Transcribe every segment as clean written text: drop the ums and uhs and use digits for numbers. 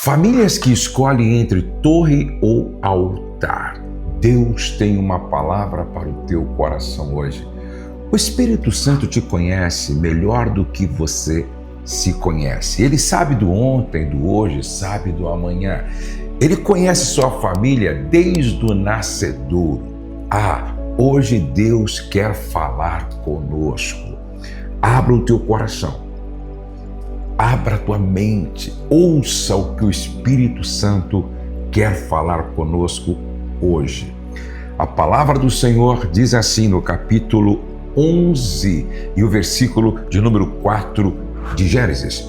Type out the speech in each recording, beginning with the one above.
Famílias que escolhem entre torre ou altar. Deus tem uma palavra para o teu coração hoje. O Espírito Santo te conhece melhor do que você se conhece. Ele sabe do ontem, do hoje, sabe do amanhã. Ele conhece sua família desde o nascedouro. Hoje Deus quer falar conosco. Abra o teu coração. Abra a tua mente, ouça o que o Espírito Santo quer falar conosco hoje. A palavra do Senhor diz assim no capítulo 11 e o versículo de número 4 de Gênesis.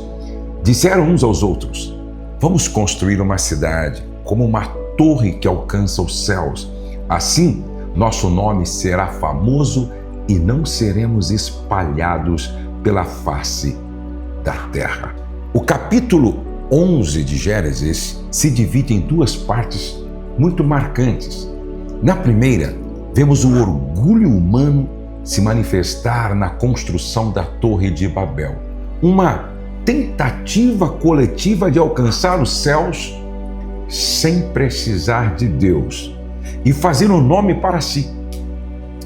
Disseram uns aos outros: vamos construir uma cidade como uma torre que alcança os céus. Assim, nosso nome será famoso e não seremos espalhados pela face da terra. O capítulo 11 de Gênesis se divide em duas partes muito marcantes. Na primeira, vemos o orgulho humano se manifestar na construção da Torre de Babel. Uma tentativa coletiva de alcançar os céus sem precisar de Deus e fazer um nome para si.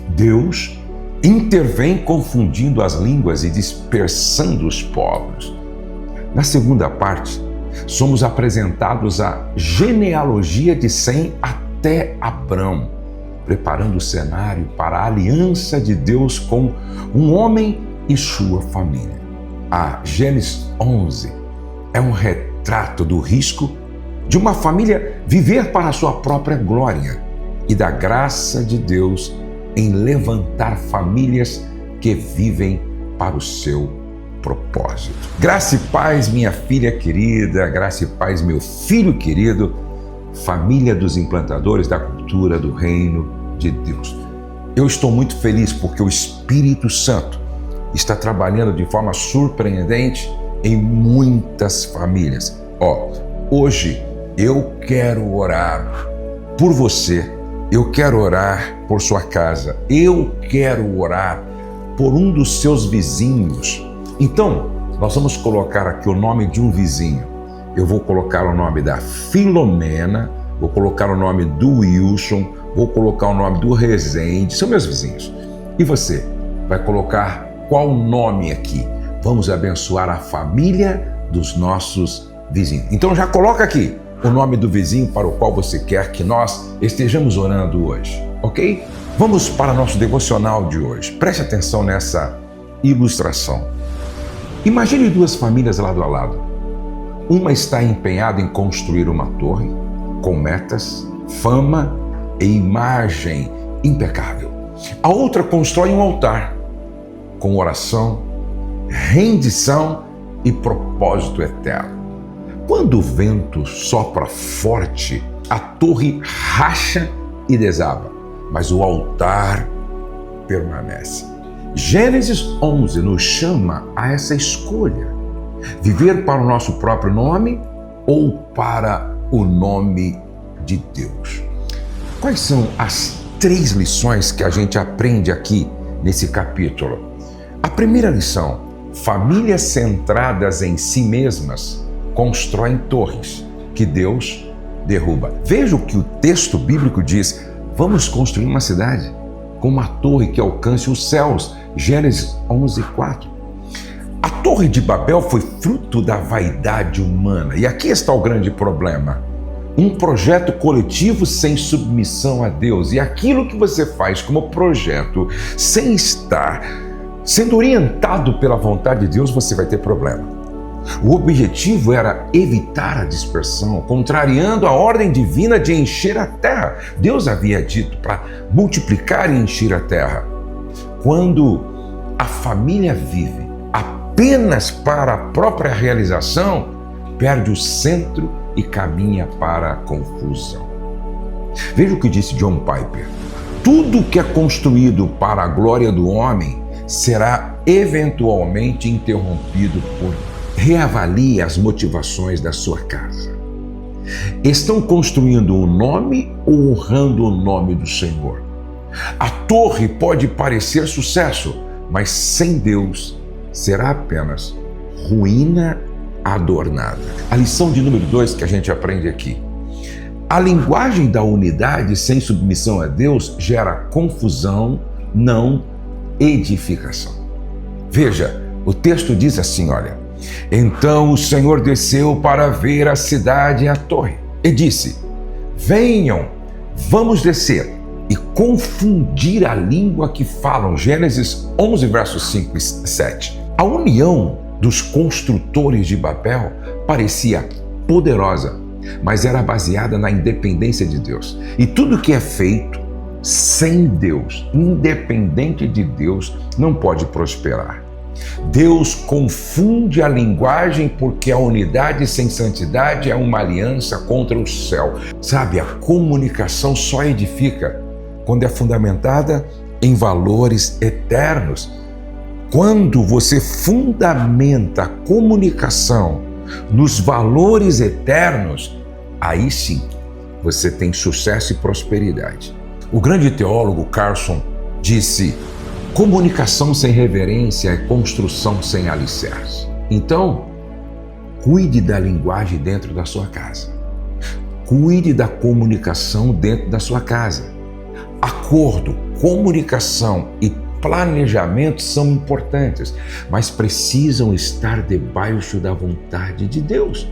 Deus intervém confundindo as línguas e dispersando os povos. Na segunda parte, somos apresentados a genealogia de Sem até Abrão, preparando o cenário para a aliança de Deus com um homem e sua família. A Gênesis 11 é um retrato do risco de uma família viver para a sua própria glória e da graça de Deus em levantar famílias que vivem para o seu propósito. Graça e paz, minha filha querida, graça e paz, meu filho querido, família dos implantadores da cultura do reino de Deus. Eu estou muito feliz porque o Espírito Santo está trabalhando de forma surpreendente em muitas famílias. Hoje eu quero orar por você. Eu quero orar por sua casa. Eu quero orar por um dos seus vizinhos. Então, nós vamos colocar aqui o nome de um vizinho. Eu vou colocar o nome da Filomena, vou colocar o nome do Wilson, vou colocar o nome do Rezende, são meus vizinhos. E você vai colocar qual nome aqui? Vamos abençoar a família dos nossos vizinhos. Então já coloca aqui o nome do vizinho para o qual você quer que nós estejamos orando hoje, ok? Vamos para nosso devocional de hoje. Preste atenção nessa ilustração. Imagine duas famílias lado a lado. Uma está empenhada em construir uma torre com metas, fama e imagem impecável. A outra constrói um altar com oração, rendição e propósito eterno. Quando o vento sopra forte, a torre racha e desaba, mas o altar permanece. Gênesis 11 nos chama a essa escolha: viver para o nosso próprio nome ou para o nome de Deus. Quais são as 3 lições que a gente aprende aqui nesse capítulo? A primeira lição: famílias centradas em si mesmas constroem torres que Deus derruba. Veja o que o texto bíblico diz: vamos construir uma cidade com uma torre que alcance os céus. Gênesis 11:4. A Torre de Babel foi fruto da vaidade humana. E aqui está o grande problema: um projeto coletivo sem submissão a Deus. E aquilo que você faz como projeto sem estar sendo orientado pela vontade de Deus, você vai ter problema. O objetivo era evitar a dispersão, contrariando a ordem divina de encher a terra. Deus havia dito para multiplicar e encher a terra. Quando a família vive apenas para a própria realização, perde o centro e caminha para a confusão. Veja o que disse John Piper: tudo que é construído para a glória do homem será eventualmente interrompido por reavalie as motivações da sua casa. Estão construindo um nome ou honrando o nome do Senhor? A torre pode parecer sucesso, mas sem Deus será apenas ruína adornada. A lição de número 2 que a gente aprende aqui. A linguagem da unidade sem submissão a Deus gera confusão, não edificação. Veja, o texto diz assim, olha: então o Senhor desceu para ver a cidade e a torre, e disse: venham, vamos descer e confundir a língua que falam. Gênesis 11, versos 5 e 7. A união dos construtores de Babel parecia poderosa, mas era baseada na independência de Deus. E tudo que é feito sem Deus, independente de Deus, não pode prosperar. Deus confunde a linguagem porque a unidade sem santidade é uma aliança contra o céu. Sabe, a comunicação só edifica quando é fundamentada em valores eternos. Quando você fundamenta a comunicação nos valores eternos, aí sim você tem sucesso e prosperidade. O grande teólogo Carson disse: comunicação sem reverência é construção sem alicerce. Então, cuide da linguagem dentro da sua casa. Cuide da comunicação dentro da sua casa. Acordo, comunicação e planejamento são importantes, mas precisam estar debaixo da vontade de Deus.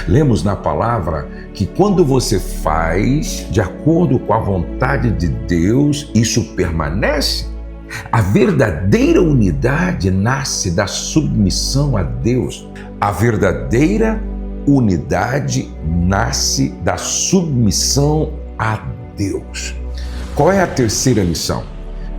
Lemos na palavra que quando você faz de acordo com a vontade de Deus, isso permanece. A verdadeira unidade nasce da submissão a Deus. A verdadeira unidade nasce da submissão a Deus. Qual é a terceira lição?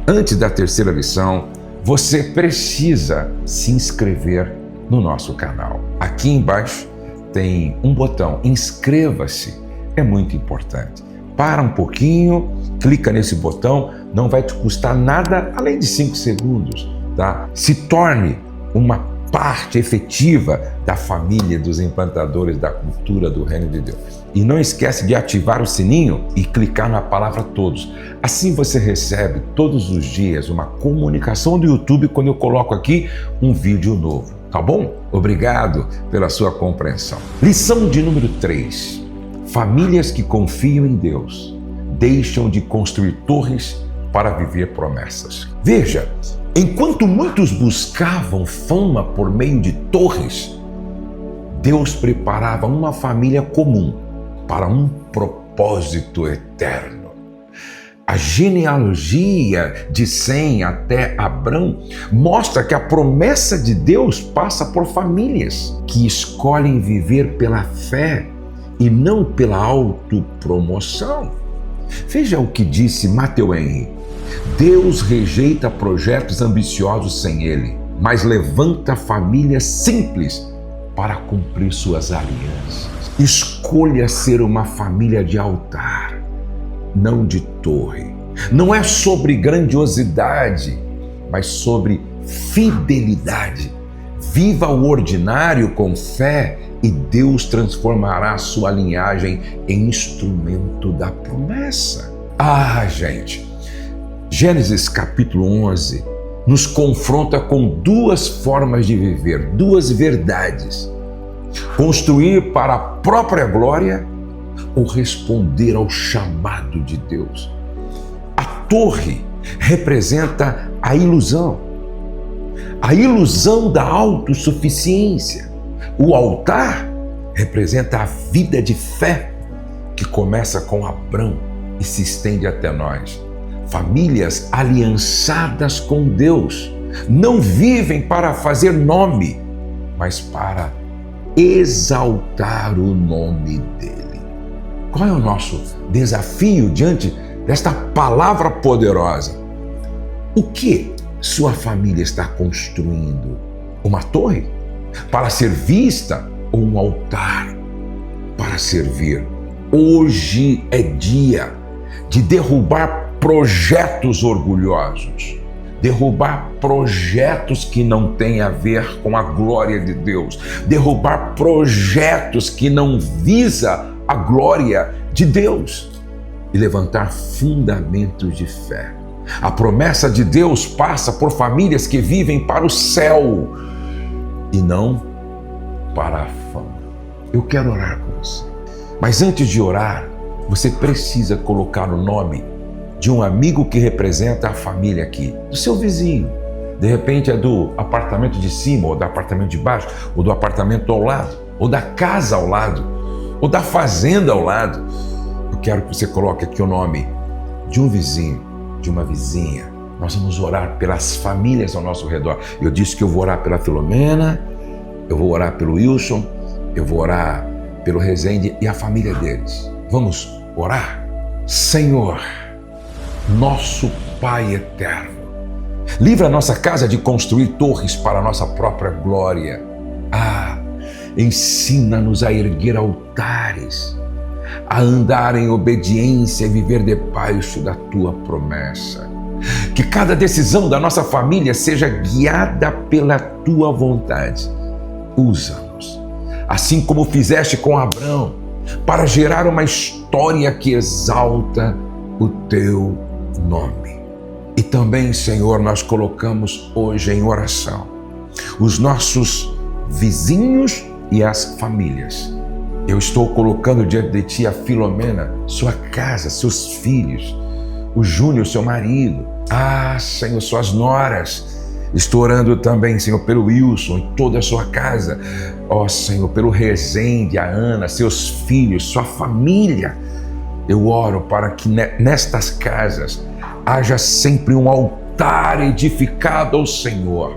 Antes da terceira lição, você precisa se inscrever no nosso canal. Aqui embaixo tem um botão, inscreva-se, é muito importante. Para um pouquinho, clica nesse botão, não vai te custar nada além de 5 segundos, tá? Se torne uma parte efetiva da família dos implantadores da cultura do Reino de Deus. E não esquece de ativar o sininho e clicar na palavra todos. Assim você recebe todos os dias uma comunicação do YouTube quando eu coloco aqui um vídeo novo, tá bom? Obrigado pela sua compreensão. Lição de número 3. Famílias que confiam em Deus deixam de construir torres para viver promessas. Veja, enquanto muitos buscavam fama por meio de torres, Deus preparava uma família comum para um propósito eterno. A genealogia de Sem até Abrão mostra que a promessa de Deus passa por famílias que escolhem viver pela fé e não pela autopromoção. Veja o que disse Matthew Henry: Deus rejeita projetos ambiciosos sem Ele, mas levanta famílias simples para cumprir suas alianças. Escolha ser uma família de altar, não de torre. Não é sobre grandiosidade, mas sobre fidelidade. Viva o ordinário com fé e Deus transformará a sua linhagem em instrumento da promessa. Gente, Gênesis capítulo 11 nos confronta com duas formas de viver, duas verdades: construir para a própria glória ou responder ao chamado de Deus. A torre representa a ilusão da autossuficiência. O altar representa a vida de fé que começa com Abrão e se estende até nós. Famílias aliançadas com Deus não vivem para fazer nome, mas para exaltar o nome dele. Qual é o nosso desafio diante desta palavra poderosa? O que sua família está construindo? Uma torre para ser vista ou um altar para servir? Hoje é dia de derrubar projetos orgulhosos, derrubar projetos que não têm a ver com a glória de Deus, derrubar projetos que não visa a glória de Deus e levantar fundamentos de fé. A promessa de Deus passa por famílias que vivem para o céu e não para a fama. Eu quero orar com você. Mas antes de orar, você precisa colocar o nome de um amigo que representa a família aqui, do seu vizinho. De repente é do apartamento de cima, ou do apartamento de baixo, ou do apartamento ao lado, ou da casa ao lado, ou da fazenda ao lado. Eu quero que você coloque aqui o nome de um vizinho, de uma vizinha. Nós vamos orar pelas famílias ao nosso redor. Eu disse que eu vou orar pela Filomena, eu vou orar pelo Wilson, eu vou orar pelo Rezende e a família deles. Vamos orar? Senhor, nosso Pai eterno, livra a nossa casa de construir torres para a nossa própria glória. Ensina-nos a erguer altares, a andar em obediência e viver debaixo da Tua promessa. Que cada decisão da nossa família seja guiada pela Tua vontade. Usa-nos, assim como fizeste com Abraão, para gerar uma história que exalta o Teu nome. E também, Senhor, nós colocamos hoje em oração os nossos vizinhos e as famílias. Eu estou colocando diante de Ti a Filomena, sua casa, seus filhos, o Júnior, seu marido, Senhor, suas noras. Estou orando também, Senhor, pelo Wilson e toda a sua casa. Senhor, pelo Rezende, a Ana, seus filhos, sua família. Eu oro para que nestas casas haja sempre um altar edificado ao Senhor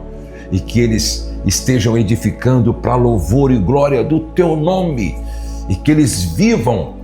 e que eles estejam edificando para louvor e glória do Teu nome e que eles vivam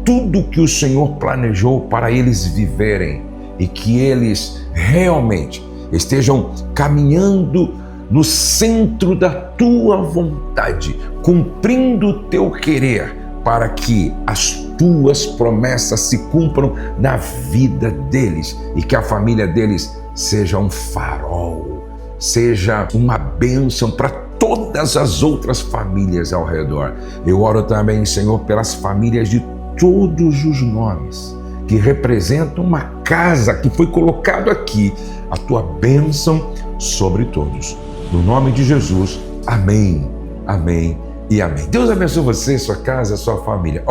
tudo que o Senhor planejou para eles viverem e que eles realmente estejam caminhando no centro da Tua vontade, cumprindo o Teu querer, para que as Tuas promessas se cumpram na vida deles e que a família deles seja um farol, seja uma bênção para todas as outras famílias ao redor. Eu oro também, Senhor, pelas famílias de todos os nomes que representam uma casa que foi colocado aqui, a Tua bênção sobre todos. No nome de Jesus, amém, amém e amém. Deus abençoe você, sua casa, sua família.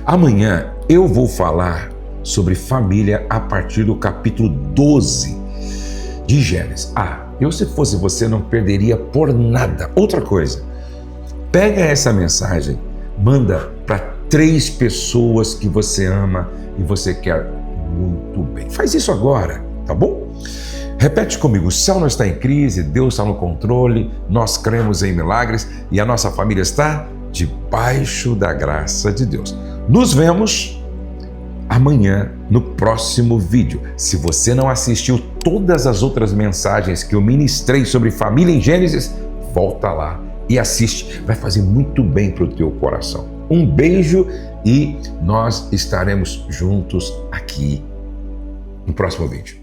Amanhã eu vou falar sobre família a partir do capítulo 12 de Gênesis. Eu, se fosse você, não perderia por nada. Outra coisa, pega essa mensagem, manda para 3 pessoas que você ama e você quer muito bem. Faz isso agora, tá bom? Repete comigo: o céu não está em crise, Deus está no controle, nós cremos em milagres e a nossa família está debaixo da graça de Deus. Nos vemos amanhã no próximo vídeo. Se você não assistiu todas as outras mensagens que eu ministrei sobre família em Gênesis, volta lá e assiste. Vai fazer muito bem para o teu coração. Um beijo e nós estaremos juntos aqui no próximo vídeo.